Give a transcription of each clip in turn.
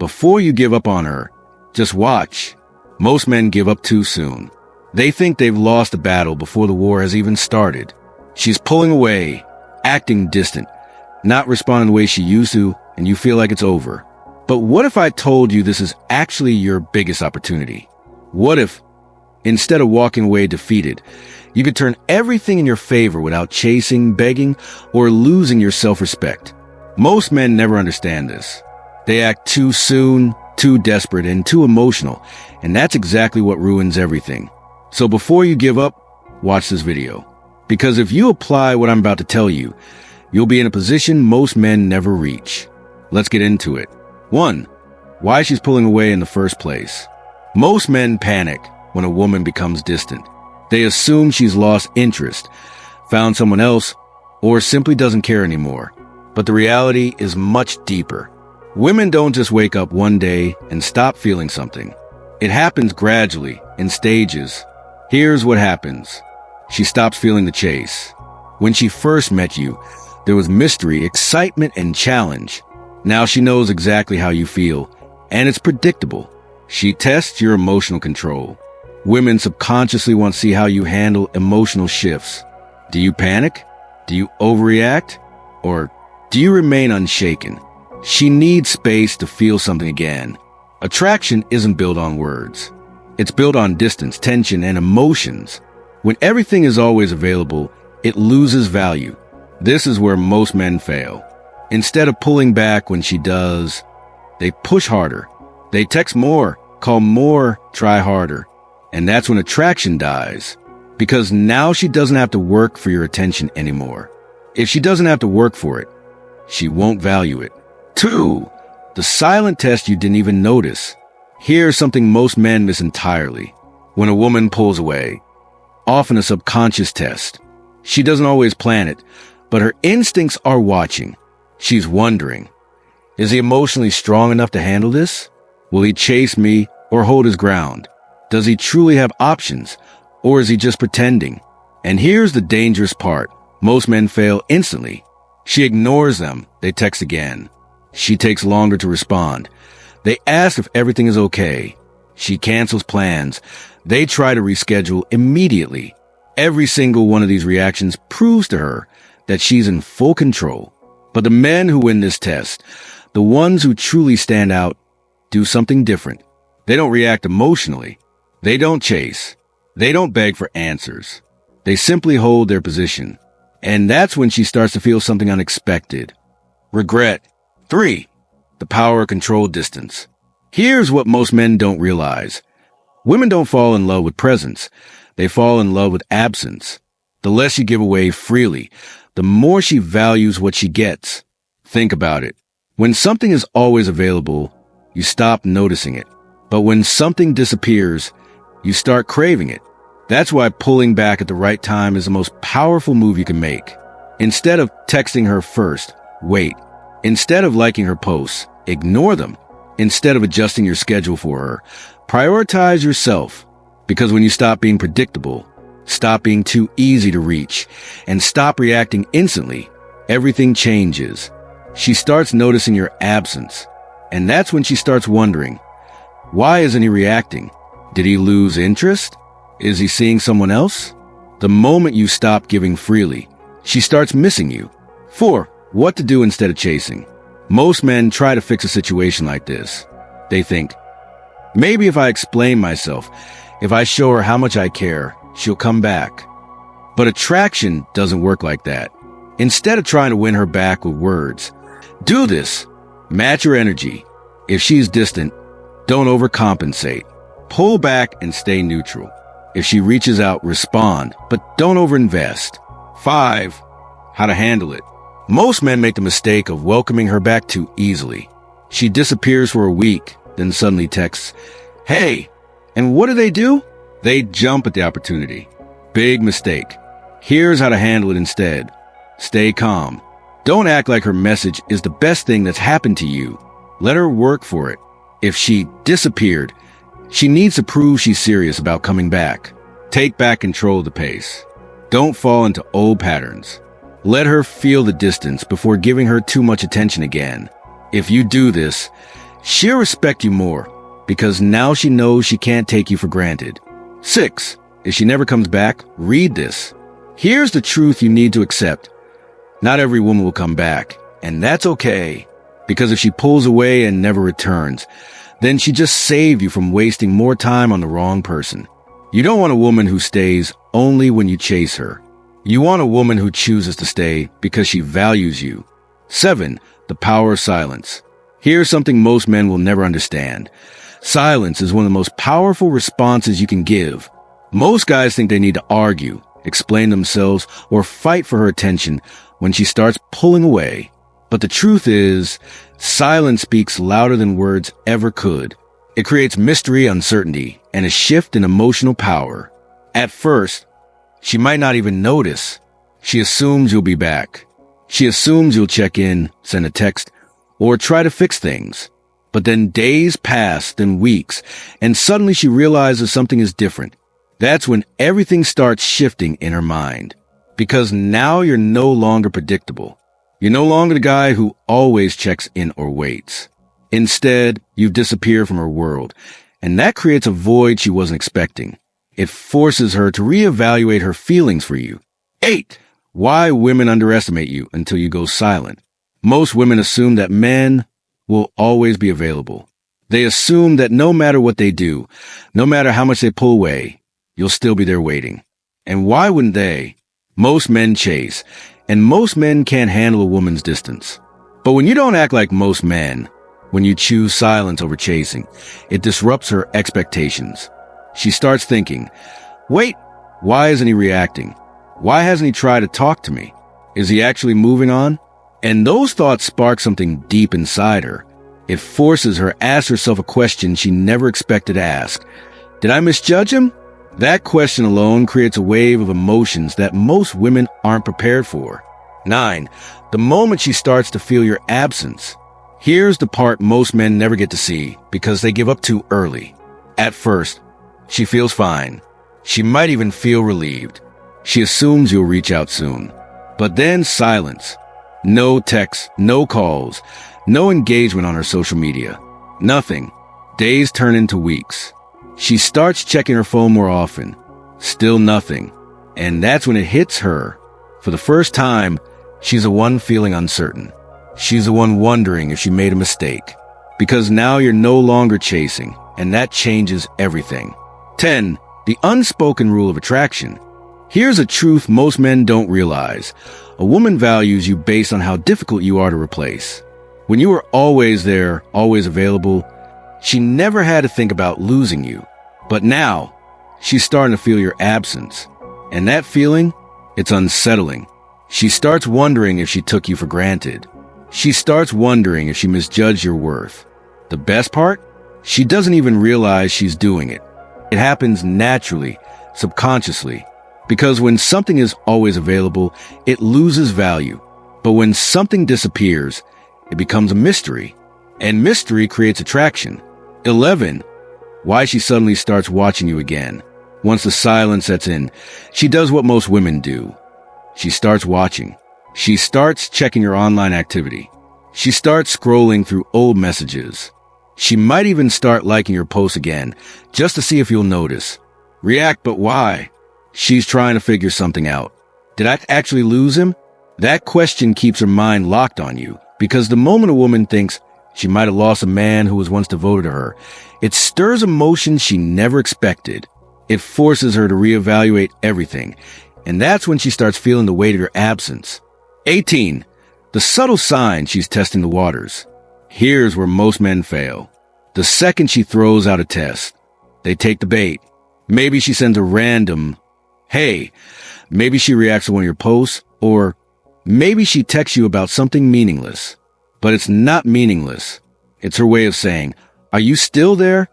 before you give up on her. Just watch. Most men give up too soon. They think they've lost the battle before the war has even started. She's pulling away, acting distant, not responding the way she used to, and you feel like it's over. But what if I told you this is actually your biggest opportunity? What if, instead of walking away defeated, you could turn everything in your favor without chasing, begging, or losing your self-respect? Most men never understand this. They act too soon, too desperate, and too emotional, and that's exactly what ruins everything. So before you give up, watch this video. Because if you apply what I'm about to tell you, you'll be in a position most men never reach. Let's get into it. 1. Why she's pulling away in the first place. Most men panic when a woman becomes distant. They assume she's lost interest, found someone else, or simply doesn't care anymore. But the reality is much deeper. Women don't just wake up one day and stop feeling something. It happens gradually, in stages. Here's what happens. She stops feeling the chase. When she first met you, there was mystery, excitement, and challenge. Now she knows exactly how you feel, and it's predictable. She tests your emotional control. Women subconsciously want to see how you handle emotional shifts. Do you panic? Do you overreact? Or do you remain unshaken? She needs space to feel something again. Attraction isn't built on words. It's built on distance, tension, and emotions. When everything is always available, it loses value. This is where most men fail. Instead of pulling back when she does, they push harder. They text more, call more, try harder. And that's when attraction dies. Because now she doesn't have to work for your attention anymore. If she doesn't have to work for it, she won't value it. 2. The silent test you didn't even notice. Here's something most men miss entirely. When a woman pulls away, often a subconscious test. She doesn't always plan it, but her instincts are watching. She's wondering, is he emotionally strong enough to handle this? Will he chase me or hold his ground? Does he truly have options, or is he just pretending? And here's the dangerous part. Most men fail instantly. She ignores them. They text again. She takes longer to respond. They ask if everything is okay. She cancels plans. They try to reschedule immediately. Every single one of these reactions proves to her that she's in full control. But the men who win this test, the ones who truly stand out, do something different. They don't react emotionally. They don't chase. They don't beg for answers. They simply hold their position. And that's when she starts to feel something unexpected. Regret. 3. The power of control distance. Here's what most men don't realize. Women don't fall in love with presence. They fall in love with absence. The less you give away freely, the more she values what she gets. Think about it. When something is always available, you stop noticing it. But when something disappears, you start craving it. That's why pulling back at the right time is the most powerful move you can make. Instead of texting her first, wait. Instead of liking her posts, ignore them. Instead of adjusting your schedule for her, prioritize yourself. Because when you stop being predictable, stop being too easy to reach, and stop reacting instantly, everything changes. She starts noticing your absence. And that's when she starts wondering, why isn't he reacting? Did he lose interest? Is he seeing someone else? The moment you stop giving freely, she starts missing you. 4. What to do instead of chasing. Most men try to fix a situation like this. They think, maybe if I explain myself, if I show her how much I care, she'll come back. But attraction doesn't work like that. Instead of trying to win her back with words, do this. Match your energy. If she's distant, don't overcompensate. Pull back and stay neutral. If she reaches out, respond, but don't overinvest. 5. How to handle it. Most men make the mistake of welcoming her back too easily. She disappears for a week, then suddenly texts, hey, and what do? They jump at the opportunity. Big mistake. Here's how to handle it instead. Stay calm. Don't act like her message is the best thing that's happened to you. Let her work for it. If she disappeared, she needs to prove she's serious about coming back. Take back control of the pace. Don't fall into old patterns. Let her feel the distance before giving her too much attention again. If you do this, She'll respect you more because now she knows she can't take you for granted. 6. If she never comes back, read this. Here's the truth you need to accept. Not every woman will come back, and that's okay. Because if she pulls away and never returns, then she just saved you from wasting more time on the wrong person. You don't want a woman who stays only when you chase her. You want a woman who chooses to stay because she values you. 7. The power of silence. Here's something most men will never understand. Silence is one of the most powerful responses you can give. Most guys think they need to argue, explain themselves, or fight for her attention when she starts pulling away. But the truth is, silence speaks louder than words ever could. It creates mystery, uncertainty, and a shift in emotional power. At first, she might not even notice. She assumes you'll be back. She assumes you'll check in, send a text, or try to fix things. But then days pass, then weeks, and suddenly she realizes something is different. That's when everything starts shifting in her mind. Because now you're no longer predictable. You're no longer the guy who always checks in or waits. Instead, you've disappeared from her world, and that creates a void she wasn't expecting. It forces her to reevaluate her feelings for you. 8. Why women underestimate you until you go silent. Most women assume that men will always be available. They assume that no matter what they do, no matter how much they pull away, you'll still be there waiting. And why wouldn't they? Most men chase, and most men can't handle a woman's distance. But when you don't act like most men, when you choose silence over chasing, it disrupts her expectations. She starts thinking, wait, why isn't he reacting? Why hasn't he tried to talk to me? Is he actually moving on? And those thoughts spark something deep inside her. It forces her to ask herself a question she never expected to ask. Did I misjudge him? That question alone creates a wave of emotions that most women aren't prepared for. 9. The moment she starts to feel your absence. Here's the part most men never get to see because they give up too early. At first, she feels fine. She might even feel relieved. She assumes you'll reach out soon. But then silence. No texts, no calls, no engagement on her social media. Nothing. Days turn into weeks. She starts checking her phone more often. Still nothing. And that's when it hits her. For the first time, she's the one feeling uncertain. She's the one wondering if she made a mistake. Because now you're no longer chasing, and that changes everything. 10. The unspoken rule of attraction. Here's a truth most men don't realize. A woman values you based on how difficult you are to replace. When you were always there, always available, she never had to think about losing you. But now, she's starting to feel your absence. And that feeling, it's unsettling. She starts wondering if she took you for granted. She starts wondering if she misjudged your worth. The best part? She doesn't even realize she's doing it. It happens naturally, subconsciously. Because when something is always available, it loses value. But when something disappears, it becomes a mystery. And mystery creates attraction. 11. Why she suddenly starts watching you again. Once the silence sets in, she does what most women do. She starts watching. She starts checking your online activity. She starts scrolling through old messages. She might even start liking your posts again, just to see if you'll notice. React, but why? She's trying to figure something out. Did I actually lose him? That question keeps her mind locked on you, because the moment a woman thinks she might have lost a man who was once devoted to her, it stirs emotions she never expected. It forces her to reevaluate everything, and that's when she starts feeling the weight of your absence. 18. The subtle sign she's testing the waters. Here's where most men fail. The second she throws out a test, they take the bait. Maybe she sends a random, hey, maybe she reacts to one of your posts, or maybe she texts you about something meaningless. But it's not meaningless. It's her way of saying, are you still there?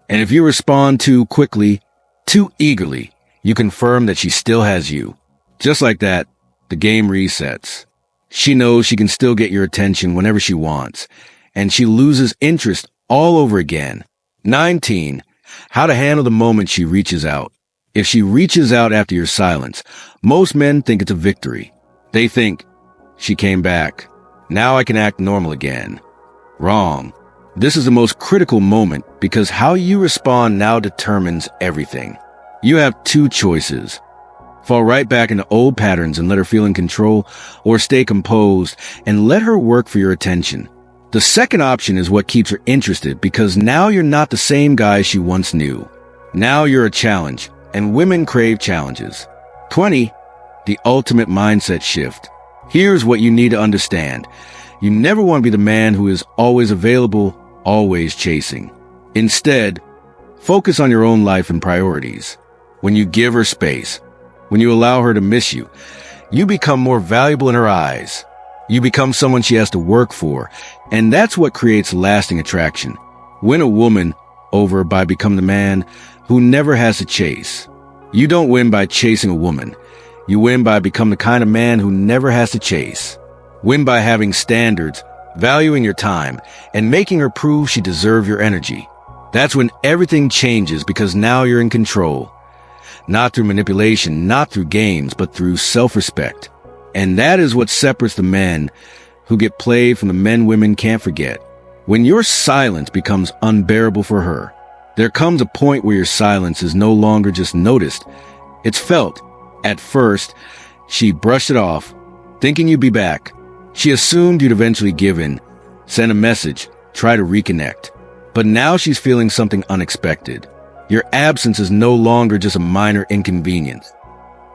And if you respond too quickly, too eagerly, you confirm that she still has you. Just like that, the game resets. She knows she can still get your attention whenever she wants, and she loses interest all over again. 19. How to handle the moment she reaches out. If she reaches out after your silence, most men think it's a victory. They think, she came back. Now I can act normal again. Wrong. This is the most critical moment because how you respond now determines everything. You have two choices. Fall right back into old patterns and let her feel in control, or stay composed and let her work for your attention. The second option is what keeps her interested because now you're not the same guy she once knew. Now you're a challenge, and women crave challenges. 20. The ultimate mindset shift. Here's what you need to understand. You never want to be the man who is always available, always chasing. Instead, focus on your own life and priorities. When you give her space, when you allow her to miss you, you become more valuable in her eyes. You become someone she has to work for, and that's what creates lasting attraction. Win a woman over by becoming the man who never has to chase. You don't win by chasing a woman. You win by becoming the kind of man who never has to chase. Win by having standards, valuing your time, and making her prove she deserves your energy. That's when everything changes because now you're in control. Not through manipulation, not through games, but through self-respect. And that is what separates the men who get played from the men women can't forget. When your silence becomes unbearable for her, there comes a point where your silence is no longer just noticed. It's felt. At first, she brushed it off, thinking you'd be back. She assumed you'd eventually give in, send a message, try to reconnect. But now she's feeling something unexpected. Your absence is no longer just a minor inconvenience.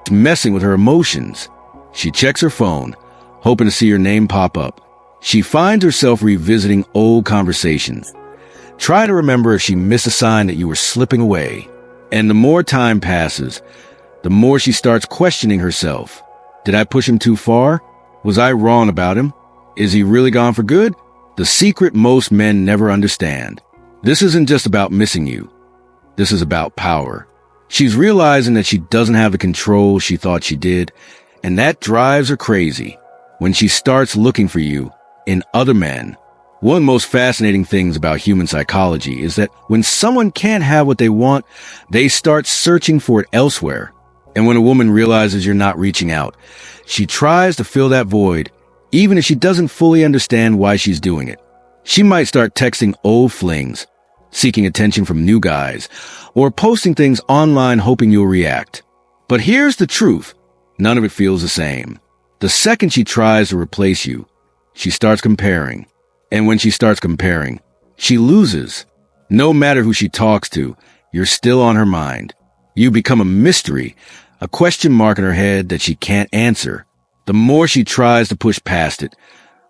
It's messing with her emotions. She checks her phone, hoping to see your name pop up. She finds herself revisiting old conversations. Try to remember if she missed a sign that you were slipping away. And the more time passes, the more she starts questioning herself. Did I push him too far? Was I wrong about him? Is he really gone for good? The secret most men never understand. This isn't just about missing you. This is about power. She's realizing that she doesn't have the control she thought she did, and that drives her crazy. When she starts looking for you in other men. One of the most fascinating things about human psychology is that when someone can't have what they want, they start searching for it elsewhere. And when a woman realizes you're not reaching out, she tries to fill that void, even if she doesn't fully understand why she's doing it. She might start texting old flings, seeking attention from new guys, or posting things online hoping you'll react. But here's the truth. None of it feels the same. The second she tries to replace you, she starts comparing. And when she starts comparing, she loses. No matter who she talks to, you're still on her mind. You become a mystery, a question mark in her head that she can't answer. The more she tries to push past it,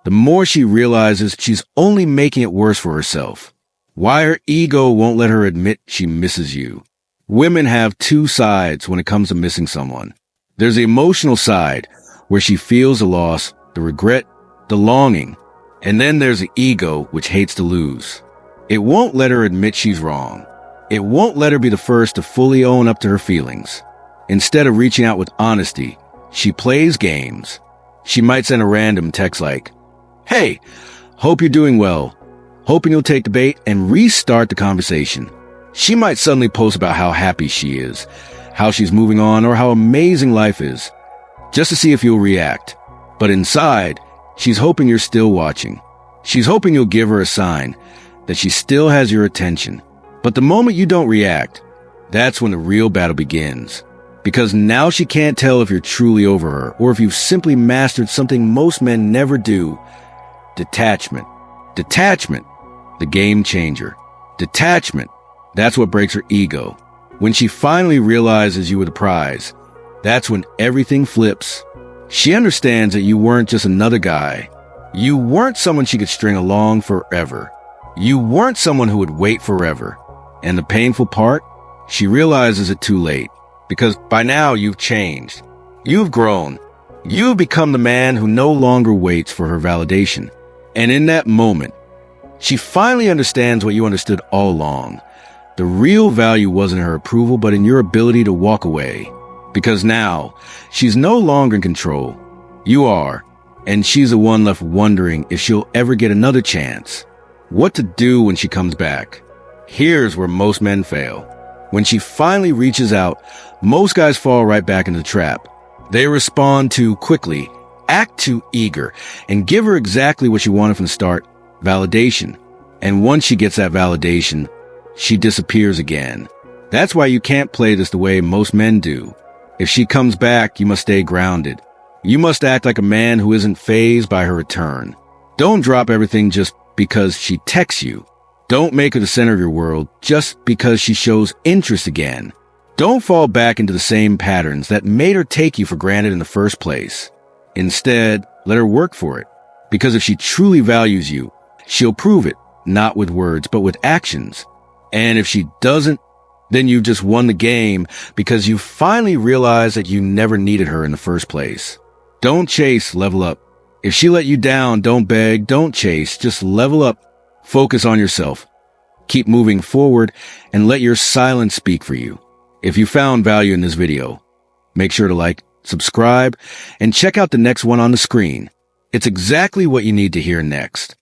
the more she realizes she's only making it worse for herself. Why her ego won't let her admit she misses you. Women have two sides when it comes to missing someone. There's the emotional side, where she feels the loss, the regret, the longing. And then there's the ego, which hates to lose. It won't let her admit she's wrong. It won't let her be the first to fully own up to her feelings. Instead of reaching out with honesty, she plays games. She might send a random text like, "Hey, hope you're doing well. Hoping you'll take the bait and restart the conversation." She might suddenly post about how happy she is, how she's moving on, or how amazing life is, just to see if you'll react. But inside, she's hoping you're still watching. She's hoping you'll give her a sign that she still has your attention. But the moment you don't react, that's when the real battle begins. Because now she can't tell if you're truly over her or if you've simply mastered something most men never do. Detachment. Detachment, the game changer. Detachment, that's what breaks her ego. When she finally realizes you were the prize, that's when everything flips. She understands that you weren't just another guy. You weren't someone she could string along forever. You weren't someone who would wait forever. And the painful part? She realizes it too late. Because by now you've changed. You've grown. You've become the man who no longer waits for her validation. And in that moment, she finally understands what you understood all along. The real value wasn't in her approval, but in your ability to walk away. Because now, she's no longer in control. You are. And she's the one left wondering if she'll ever get another chance. What to do when she comes back. Here's where most men fail. When she finally reaches out, most guys fall right back into the trap. They respond too quickly, act too eager, and give her exactly what she wanted from the start, validation. And once she gets that validation, she disappears again. That's why you can't play this the way most men do. If she comes back, you must stay grounded. You must act like a man who isn't fazed by her return. Don't drop everything just because she texts you. Don't make her the center of your world just because she shows interest again. Don't fall back into the same patterns that made her take you for granted in the first place. Instead, let her work for it. Because if she truly values you, she'll prove it, not with words, but with actions. And if she doesn't, then you've just won the game because you finally realized that you never needed her in the first place. Don't chase, level up. If she let you down, don't beg, don't chase, just level up. Focus on yourself. Keep moving forward and let your silence speak for you. If you found value in this video, make sure to like, subscribe, and check out the next one on the screen. It's exactly what you need to hear next.